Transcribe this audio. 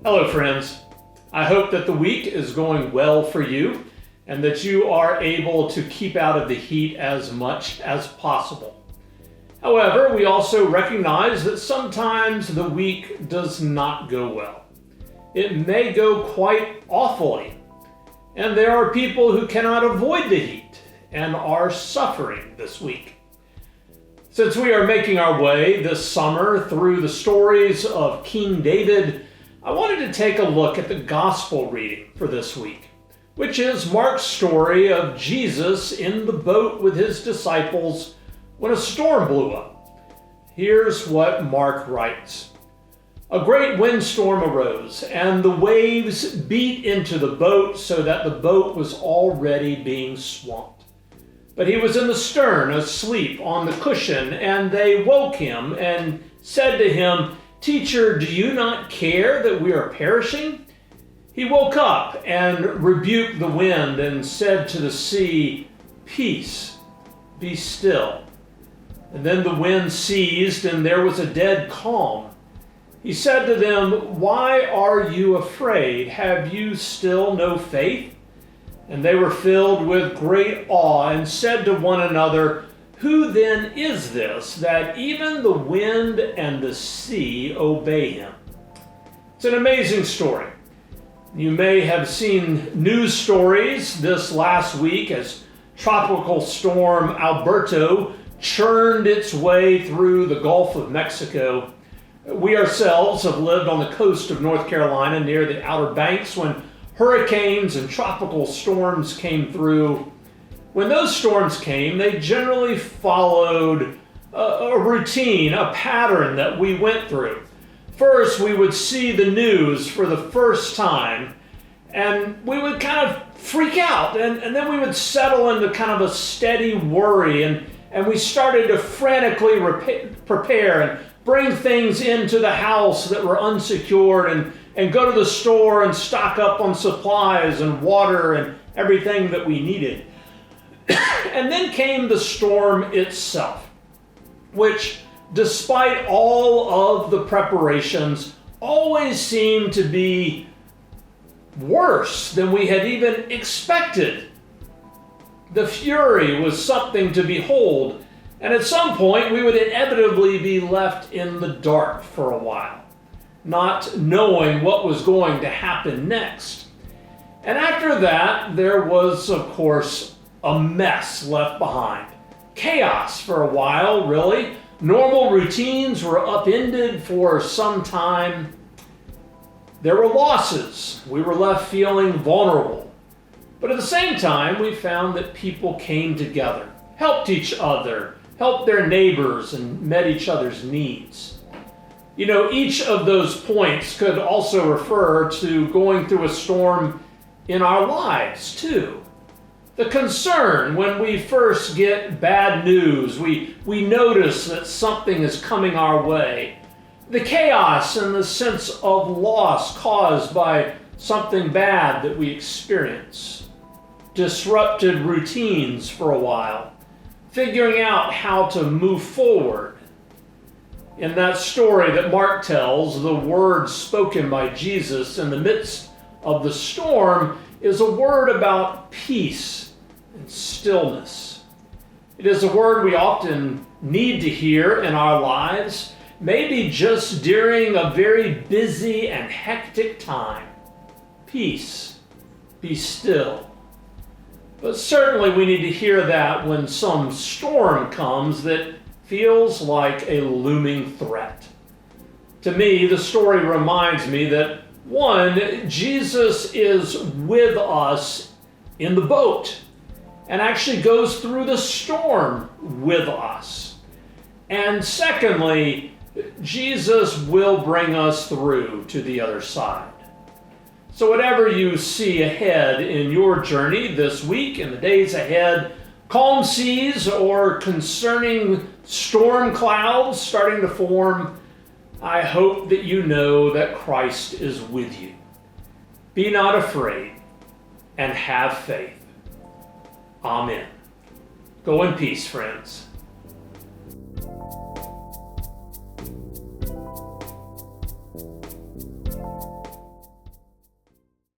Hello friends, I hope that the week is going well for you and that you are able to keep out of the heat as much as possible. However, we also recognize that sometimes the week does not go well. It may go quite awfully, and there are people who cannot avoid the heat and are suffering this week. Since we are making our way this summer through the stories of King David, I wanted to take a look at the gospel reading for this week, which is Mark's story of Jesus in the boat with his disciples when a storm blew up. Here's what Mark writes. A great windstorm arose, and the waves beat into the boat so that the boat was already being swamped. But he was in the stern, asleep on the cushion, and they woke him and said to him, "Teacher, do you not care that we are perishing?" He woke up and rebuked the wind and said to the sea, "Peace, be still." And then the wind ceased and there was a dead calm. He said to them, "Why are you afraid? Have you still no faith?" And they were filled with great awe and said to one another, "Who then is this, that even the wind and the sea obey him?" It's an amazing story. You may have seen news stories this last week as Tropical Storm Alberto churned its way through the Gulf of Mexico. We ourselves have lived on the coast of North Carolina near the Outer Banks when hurricanes and tropical storms came through. When those storms came, they generally followed a routine, a pattern that we went through. First, we would see the news for the first time, and we would kind of freak out, and then we would settle into kind of a steady worry, and we started to frantically prepare and bring things into the house that were unsecured, and go to the store and stock up on supplies and water and everything that we needed. And then came the storm itself, which, despite all of the preparations, always seemed to be worse than we had even expected. The fury was something to behold, and at some point we would inevitably be left in the dark for a while, not knowing what was going to happen next. And after that, there was, of course, a mess left behind. Chaos for a while, really. Normal routines were upended for some time. There were losses. We were left feeling vulnerable. But at the same time, we found that people came together, helped each other, helped their neighbors, and met each other's needs. You know, each of those points could also refer to going through a storm in our lives, too. The concern when we first get bad news, we notice that something is coming our way. The chaos and the sense of loss caused by something bad that we experience. Disrupted routines for a while. Figuring out how to move forward. In that story that Mark tells, the word spoken by Jesus in the midst of the storm is a word about peace and stillness. It is a word we often need to hear in our lives, maybe just during a very busy and hectic time. Peace, be still. But certainly we need to hear that when some storm comes that feels like a looming threat. To me, the story reminds me that, one, Jesus is with us in the boat and actually goes through the storm with us. And secondly, Jesus will bring us through to the other side. So whatever you see ahead in your journey this week and the days ahead, calm seas or concerning storm clouds starting to form, I hope that you know that Christ is with you. Be not afraid and have faith. Amen. Go in peace, friends.